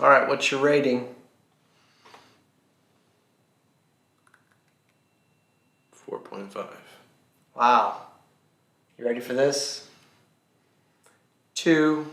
All right, what's your rating? 4.5. Wow. You ready for this? 2.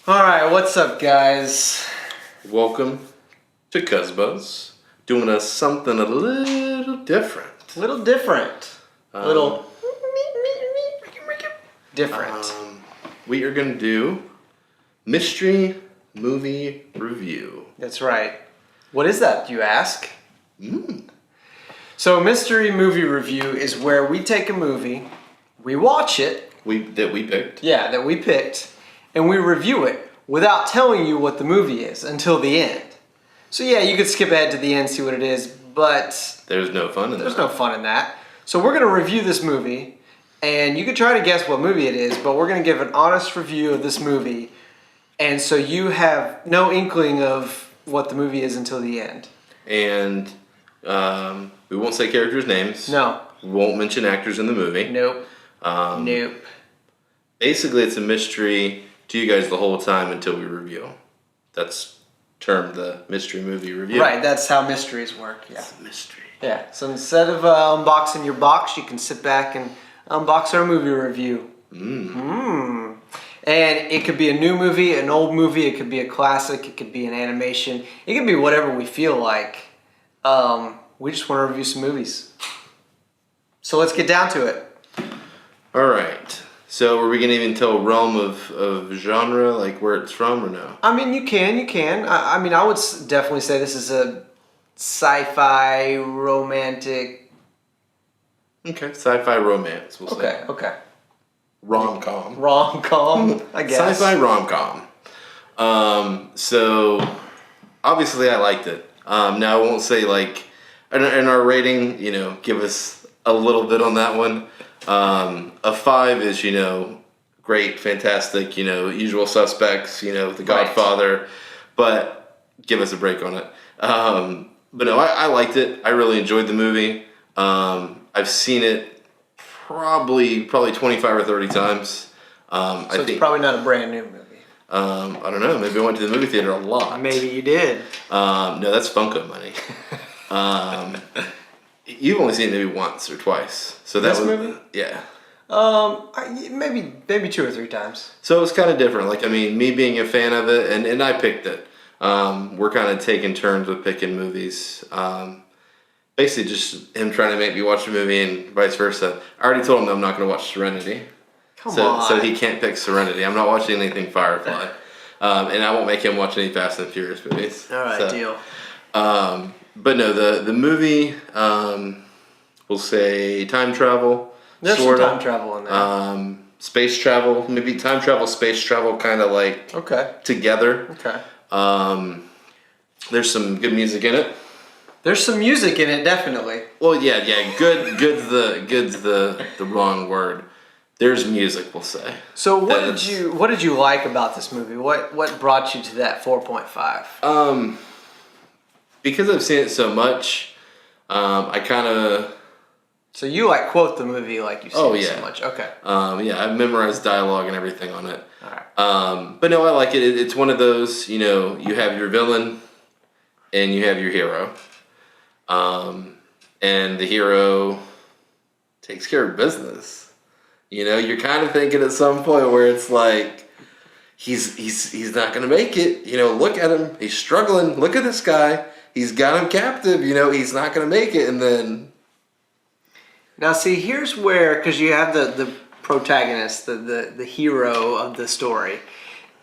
All right, what's up, guys? Welcome to Cuzbuzz, doing us something a little different. A little different. Little different. We are going to do mystery movie review. That's right. What is that, you ask? So, mystery movie review is where we take a movie, we watch it. That we picked. Yeah, that we picked, and we review it without telling you what the movie is until the end. So yeah, you could skip ahead to the end, see what it is, but There's no fun in that. there's no fun in that. So we're going to review this movie, and you can try to guess what movie it is, but we're going to give an honest review of this movie, and so you have no inkling of what the movie is until the end. And we won't say characters' names. No. We won't mention actors in the movie. Nope. Um, Nope. Basically, it's a mystery to you guys the whole time until we review. That's termed the mystery movie review. Right, that's how mysteries work, yeah. It's a mystery. Yeah, so instead of unboxing your box, you can sit back and unbox our movie review. And it could be a new movie, an old movie, it could be a classic, it could be an animation, it could be whatever we feel like. We just want to review some movies. So let's get down to it. All right. So are we going to even tell realm of genre, like where it's from or no? I mean, you can. I mean, I would definitely say this is a sci-fi, romantic... Okay, sci-fi romance, we'll say. Okay. Rom-com. Rom-com, I guess. Sci-fi rom-com. So, obviously I liked it. Now I won't say like, in our rating, give us a little bit on that one. A 5 is, great, fantastic, usual suspects, The Godfather, but give us a break on it. But no, I liked it. I really enjoyed the movie. I've seen it probably 25 or 30 times. So it's probably not a brand new movie. I don't know. Maybe I went to the movie theater a lot. Maybe you did. No, that's Funko money. You've only seen it maybe once or twice. So that This was, movie? Yeah. Maybe 2 or 3 times. So it's kind of different. Like, I mean, me being a fan of it, and I picked it. We're kind of taking turns with picking movies. Basically, just him trying to make me watch a movie and vice versa. I already told him that I'm not going to watch Serenity. Come on. So he can't pick Serenity. I'm not watching anything Firefly. And I won't make him watch any Fast and Furious movies. All right, deal. But no, the movie, we'll say time travel. There's sorta. some time travel in there. Space travel, maybe time travel, space travel, kind of like together. Okay. There's some good music in it. There's some music in it, definitely. Well, yeah. Good's the wrong word. There's music, we'll say. So what did you like about this movie? What brought you to that 4.5? Because I've seen it so much, I kind of. So you quote the movie like you've seen it so much. Okay. Yeah, I've memorized dialogue and everything on it. All right. But no, I like it. It's one of those, you have your villain and you have your hero. And the hero takes care of business. You're kind of thinking at some point where it's like, he's not going to make it. Look at him. He's struggling. Look at this guy. He's got him captive. He's not going to make it. And then... Now, see, here's where, because you have the protagonist, the hero of the story.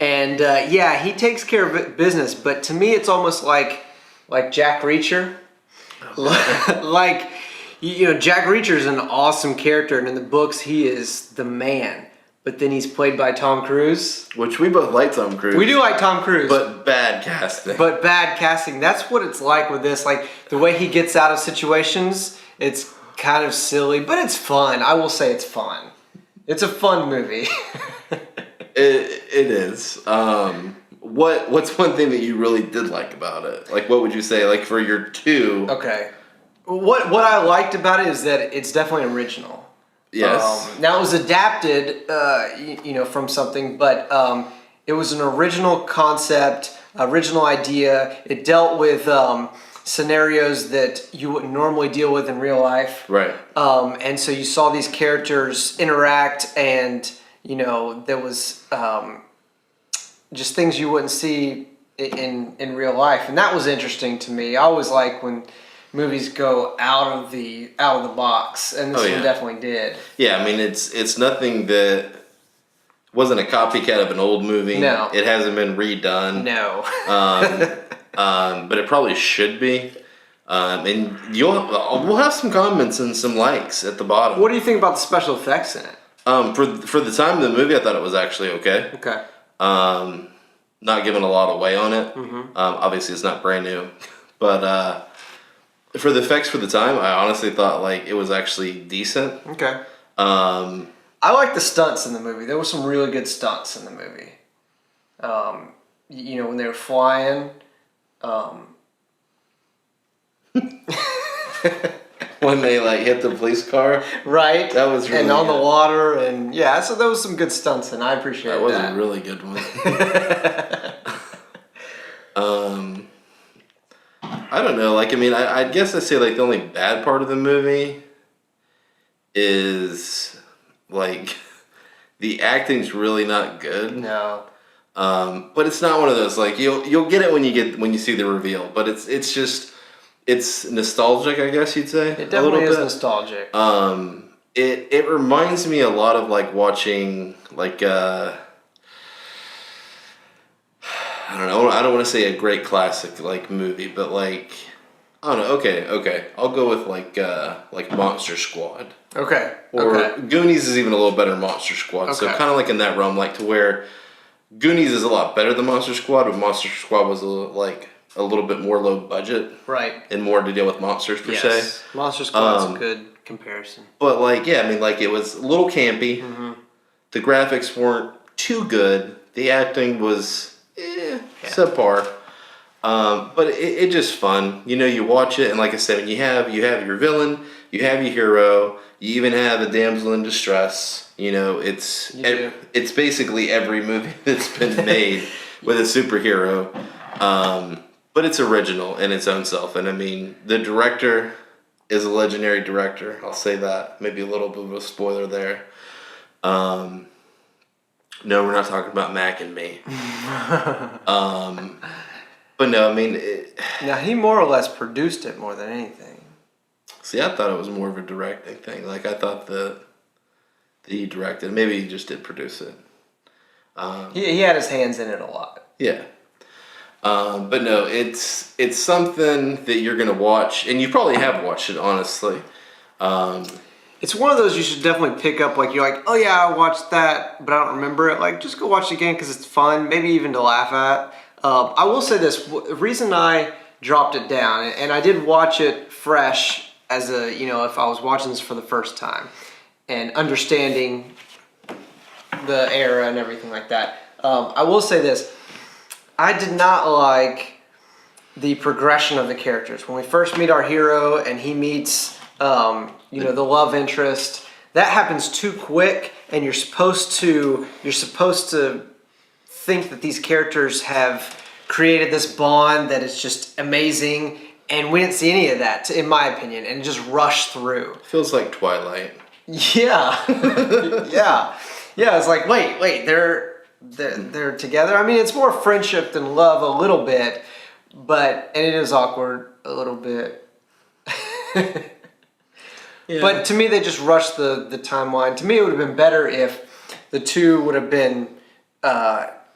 And, he takes care of business. But to me, it's almost like Jack Reacher. Jack Reacher is an awesome character, and in the books, he is the man. But then he's played by Tom Cruise. Which we both like Tom Cruise. We do like Tom Cruise. But bad casting. That's what it's like with this. Like, the way he gets out of situations, it's kind of silly, but it's fun. I will say it's fun. It's a fun movie. It It is. What's one thing that you really did like about it? Like, what would you say? Like for your 2. Okay. What I liked about it is that it's definitely original. Yes. Now it was adapted, from something, but it was an original concept, original idea. It dealt with scenarios that you wouldn't normally deal with in real life. Right. And so you saw these characters interact, and there was just things you wouldn't see in real life, and that was interesting to me. I always like when movies go out of the box, and this one definitely did. Yeah, I mean it's nothing that wasn't a copycat of an old movie. No, it hasn't been redone. No, but it probably should be. And we'll have some comments and some likes at the bottom. What do you think about the special effects in it? For the time of the movie, I thought it was actually okay. Okay. Not giving a lot away on it. Mm-hmm. Obviously, it's not brand new, but for the effects for the time, I honestly thought like it was actually decent. Okay. I like the stunts in the movie. There were some really good stunts in the movie. When they were flying. When they like hit the police car, right? That was really and on good. The water, and so there was some good stunts, and I appreciate that. That was a really good one. I don't know. Like, I mean, I guess I say like the only bad part of the movie is like the acting's really not good. No. But it's not one of those like you'll get it when you see the reveal. But it's just. It's nostalgic, I guess you'd say. It definitely is nostalgic. It reminds me a lot of like watching like I don't know. I don't want to say a great classic like movie, but like I don't know. Okay. I'll go with like Monster Squad. Okay. Or Goonies is even a little better than Monster Squad. So kind of like in that realm, like to where Goonies is a lot better than Monster Squad, but Monster Squad was a little bit more low budget, right, and more to deal with monsters per se. Monster Squad's a good comparison. But like, yeah, I mean, like it was a little campy. Mm-hmm. The graphics weren't too good. The acting was subpar. But it just fun. You watch it, and like I said, when you have your villain, you have your hero, you even have a damsel in distress. It's basically every movie that's been made with a superhero. But it's original in its own self. And I mean, the director is a legendary director. I'll say that. Maybe a little bit of a spoiler there. No, we're not talking about Mac and me. But no, I mean... Now, he more or less produced it more than anything. See, I thought it was more of a directing thing. Like, I thought that he directed. Maybe he just did produce it. He had his hands in it a lot. Yeah. But no, it's something that you're gonna watch, and you probably have watched it, honestly. It's one of those you should definitely pick up. Like you're like, oh yeah, I watched that, but I don't remember it. Like, just go watch it again because it's fun, maybe even to laugh at. I will say this: the reason I dropped it down, and I did watch it fresh as if I was watching this for the first time, and understanding the era and everything like that. I will say this. I did not like the progression of the characters. When we first meet our hero and he meets, the love interest, that happens too quick, and you're supposed to think that these characters have created this bond that is just amazing, and we didn't see any of that, in my opinion, and just rushed through. Feels like Twilight. Yeah. Yeah. It's like, wait, they're together. I mean, it's more friendship than love a little bit, and it is awkward a little bit. Yeah. But to me, they just rushed the timeline. To me, it would have been better if the two would have been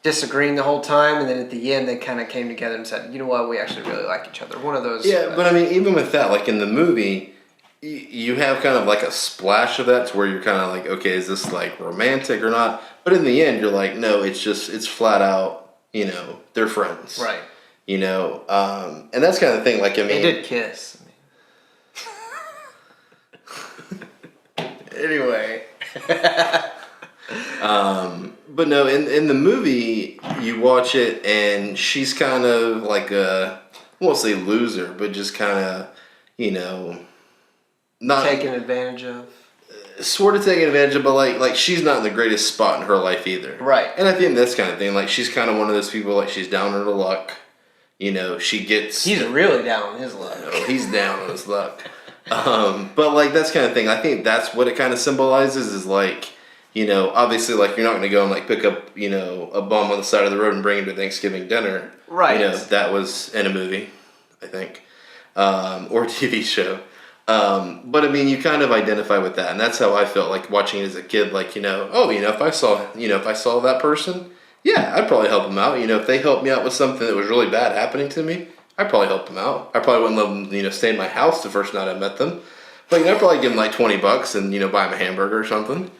disagreeing the whole time, and then at the end, they kind of came together and said, you know what, we actually really like each other. One of those. Yeah, but I mean, even with that, like in the movie, you have kind of like a splash of that to where you're kind of like, okay, is this like romantic or not? But in the end, you're like, no, it's flat out, they're friends. Right. And that's kind of the thing, like, I mean... They did kiss. Anyway. But But no, in the movie, you watch it, and she's kind of like I won't say loser, but just kind of, you know, not Taken advantage of. sort of taking advantage of, but like she's not in the greatest spot in her life either. Right. And I think that's kind of thing. Like she's kind of one of those people. Like she's down on her luck. You know, she gets. He's really down on his luck. No, he's down on his luck. But like that's kind of thing. I think that's what it kind of symbolizes is like, you know, obviously like you're not going to go and like pick up, you know, a bum on the side of the road and bring him to Thanksgiving dinner. Right. You know, that was in a movie, I think, or a TV show. But I mean, you kind of identify with that, and that's how I felt like watching it as a kid. Like, you know, oh, you know, if I saw that person, yeah, I'd probably help them out. You know, if they helped me out with something that was really bad happening to me, I'd probably help them out. I probably wouldn't let them, you know, stay in my house the first night I met them, but you know, I'd probably give them like $20 and, you know, buy them a hamburger or something.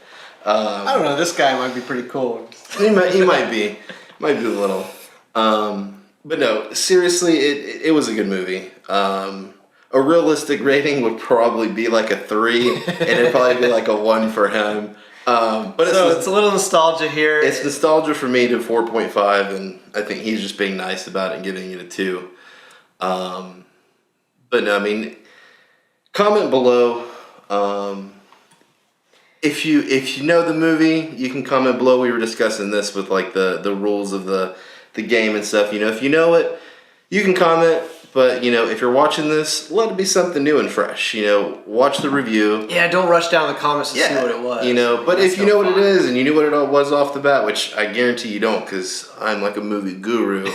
I don't know. This guy might be pretty cool. He might be a little. But no, seriously, it was a good movie. A realistic rating would probably be like a 3, and it'd probably be like a 1 for him. But it's a little nostalgia here. It's nostalgia for me to 4.5, and I think he's just being nice about it and giving it a 2. But no, I mean, comment below. If you know the movie, you can comment below. We were discussing this with like the rules of the game and stuff. You know, if you know it, you can comment. But, you know, if you're watching this, let it be something new and fresh. You know, watch the review. Yeah, don't rush down the comments to see what it was. You know, but if you know what it is and you knew what it all was off the bat, which I guarantee you don't because I'm like a movie guru,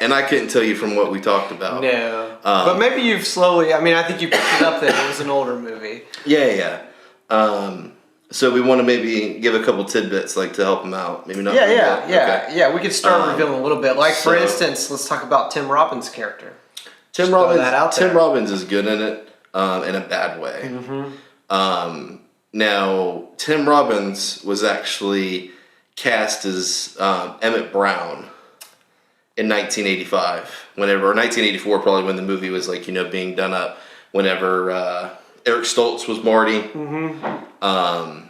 and I couldn't tell you from what we talked about. No. But maybe you've slowly, I mean, I think you picked it up that it was an older movie. Yeah. So we want to maybe give a couple tidbits, like, to help them out. Maybe not. Yeah. We could start revealing a little bit. Like, for instance, let's talk about Tim Robbins' character. Tim Robbins is good in it, in a bad way. Mm-hmm. Now, Tim Robbins was actually cast as Emmett Brown in 1985, or 1984, probably when the movie was like, you know, being done up. Whenever Eric Stoltz was Marty. Mm-hmm.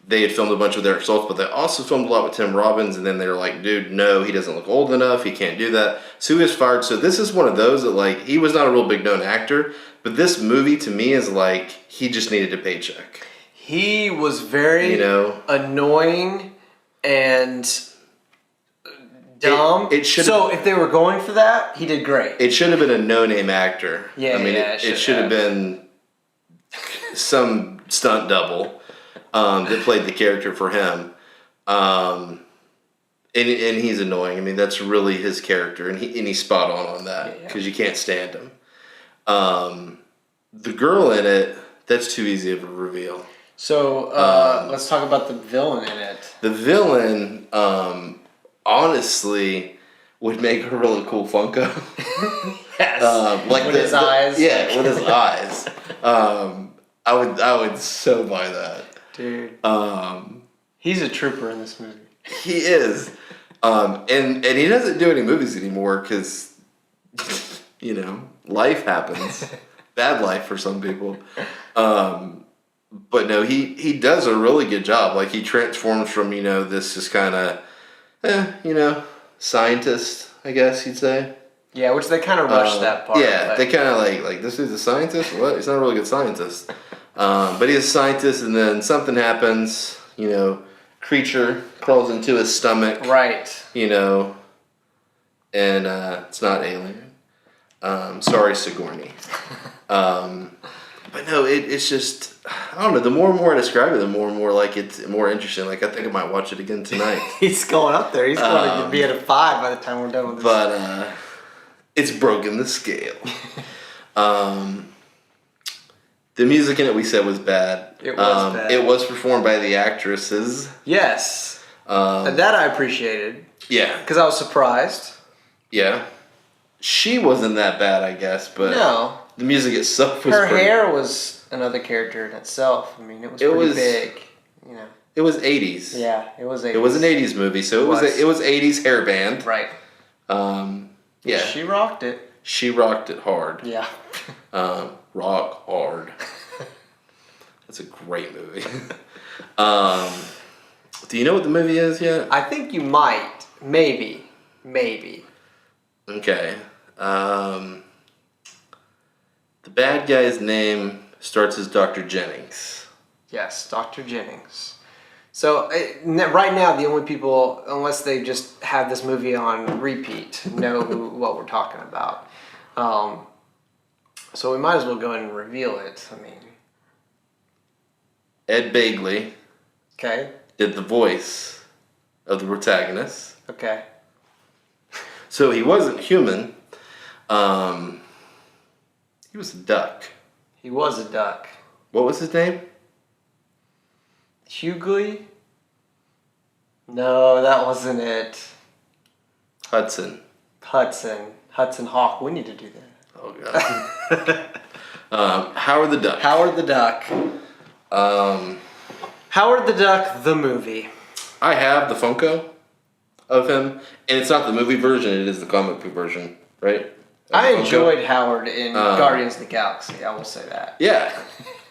They had filmed a bunch with Eric Stoltz, but they also filmed a lot with Tim Robbins, and then they were like, dude, no, he doesn't look old enough, he can't do that. So he was fired. So this is one of those that, like, he was not a real big known actor, but this movie to me is like, he just needed a paycheck. He was very annoying and dumb. So if they were going for that, he did great. It should have been a no-name actor. Yeah, I mean, it should have been some stunt double. That played the character for him, and he's annoying. I mean, that's really his character, and he's spot on that because you can't stand him. The girl in it, that's too easy of a reveal. So let's talk about the villain in it. The villain, honestly, would make a really cool Funko. Yes, like with his eyes. Yeah, with his eyes. I would so buy that. Dude, he's a trooper in this movie. He is, and he doesn't do any movies anymore because, you know, life happens, bad life for some people. But no, he does a really good job. Like he transforms from, you know, this just kind of, you know, scientist, I guess you'd say. Yeah, which they kind of rushed that part. Yeah, they kind of like this dude's a scientist. What? He's not a really good scientist. But he's a scientist, and then something happens, you know, creature crawls into his stomach. Right. You know, and it's not alien. Sorry, Sigourney. But no, it's just, I don't know, the more and more I describe it, the more and more like it's more interesting. Like I think I might watch it again tonight. He's going up there. He's going to be at a 5 by the time we're done with this. But it's broken the scale. The music in it, we said, was bad. It was bad. It was performed by the actresses. Yes. And that I appreciated. Yeah. Because I was surprised. Yeah. She wasn't that bad, I guess, but no. The music itself was Her hair was another character in itself. I mean, it was pretty big. You know. It was 80s. Yeah, it was 80s. It was an 80s movie, so it was 80s hair band. Right. Yeah. She rocked it. She rocked it hard. Yeah. Rock hard. That's a great movie. Do you know what the movie is yet? I think you might. Maybe. Okay. The bad guy's name starts as Dr. Jennings. Yes, Dr. Jennings. So right now, the only people, unless they just have this movie on repeat, know what we're talking about. So we might as well go ahead and reveal it. I mean, Ed Begley okay, did the voice of the protagonist. okay. So he wasn't human. He was a duck. He was a duck. What was his name? Hughley? No, that wasn't it. Hudson. Hudson Hawk. We need to do that. Oh, God. Howard the Duck. Howard the Duck. Howard the Duck, the movie. I have the Funko of him, and it's not the movie version, it is the comic book version, right? I enjoyed Howard in Guardians of the Galaxy, I will say that. Yeah.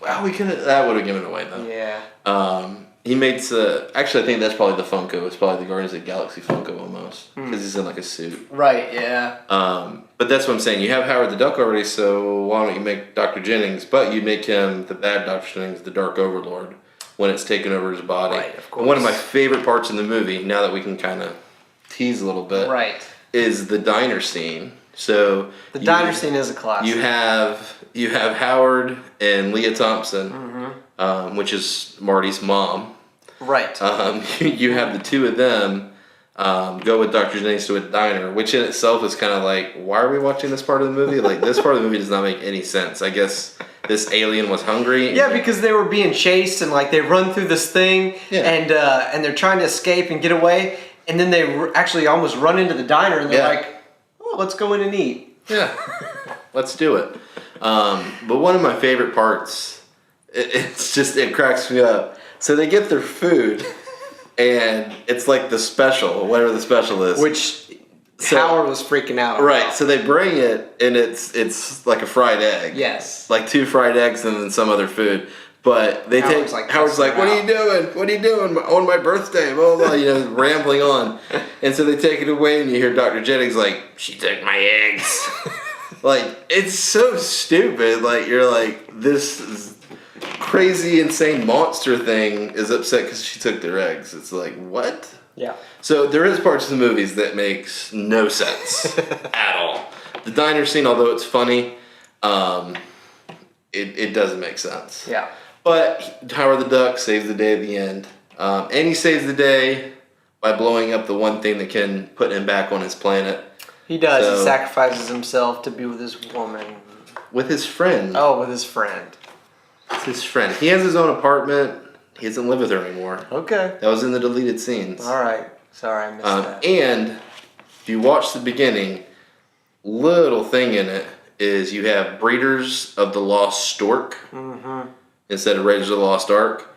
Well, that would have given it away, though. Yeah. He makes actually, I think that's probably the Funko. It's probably the Guardians of the Galaxy Funko almost, because he's in like a suit. Right, yeah. But that's what I'm saying. You have Howard the Duck already, so why don't you make Dr. Jennings, but you make him the bad Dr. Jennings, the Dark Overlord, when it's taken over his body. Right, of course. And one of my favorite parts in the movie, now that we can kind of tease a little bit, Right. is the diner scene. So the diner scene is a classic. You have Howard and Leah Thompson, which is Marty's mom. Right. You have the two of them go with Dr. Jennings to a diner, which in itself is kind of like, why are we watching this part of the movie? Like, this part of the movie does not make any sense. I guess this alien was hungry. Yeah, because they were being chased and like they run through this thing and they're trying to escape and get away, and then they actually almost run into the diner and they're like, oh, let's go in and eat. Yeah, let's do it. But one of my favorite parts, it cracks me up. So they get their food, and it's like the special, whatever the special is. Which Howard was freaking out about. Right, so they bring it, and it's like a fried egg. Yes. Like 2 fried eggs and then some other food. But they Howard's like, what are you doing? What are you doing on my birthday? Blah, blah, blah, rambling on. And so they take it away, and you hear Dr. Jennings like, she took my eggs. Like, it's so stupid. Like, you're like, this crazy, insane monster thing is upset because she took their eggs. It's like, what? Yeah. So there is parts of the movies that makes no sense at all. The diner scene, although it's funny, it doesn't make sense. Yeah. But Howard the Duck saves the day at the end. And he saves the day by blowing up the one thing that can put him back on his planet. He does. He sacrifices himself to be with his woman. With his friend. Oh, with his friend. It's his friend. He has his own apartment. He doesn't live with her anymore. Okay. That was in the deleted scenes. All right. Sorry, I missed that. And if you watch the beginning, little thing in it is you have Breeders of the Lost Stork instead of Raiders of the Lost Ark.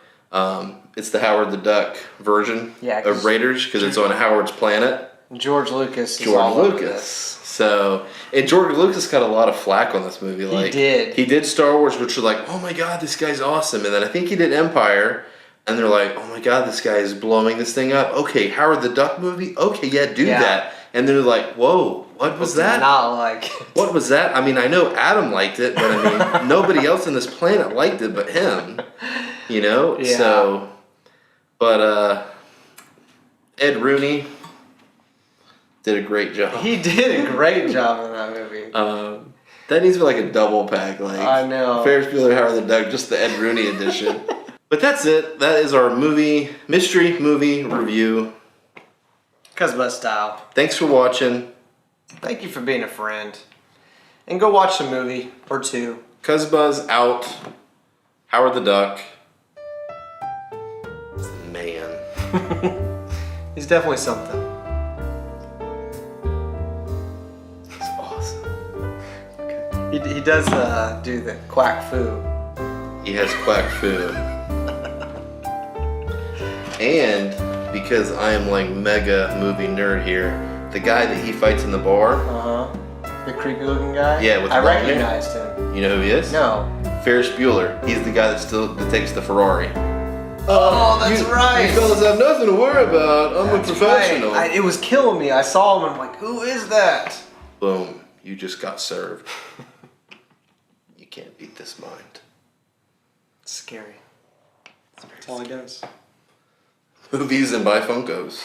It's the Howard the Duck version of Raiders because it's on Howard's planet. George Lucas is all over this. So, and George Lucas got a lot of flack on this movie. Like, he did Star Wars, which was like, oh my god, this guy's awesome. And then I think he did Empire, and they're like, oh my god, this guy is blowing this thing up. Okay, Howard the Duck movie? Okay, yeah, do that. And they're like, whoa, what was that? Not like What was that? I mean, I know Adam liked it, but I mean, nobody else on this planet liked it but him. You know? Yeah. So, but Ed Rooney did a great job. He did a great job in that movie. That needs to be like a double pack. Like, I know. Ferris Bueller, Howard the Duck, just the Ed Rooney edition. But that's it. That is our mystery movie review. Cuzba style. Thanks for watching. Thank you for being a friend. And go watch a movie or two. Cuzba's out. Howard the Duck. Man. He's definitely something. He's awesome. Okay. He does do the quack foo. He has quack foo. And because I am like mega movie nerd here, the guy that he fights in the bar. The creepy looking guy? Yeah, with I the long hair. recognized him. You know who he is? No. Ferris Bueller. He's the guy that takes the Ferrari. Oh, that's right. You fellas have nothing to worry about. I'm a professional. Right. It was killing me. I saw him and I'm like, who is that? Boom. You just got served. You can't beat this mind. It's scary. That's all he does. Movies and buy Funkos.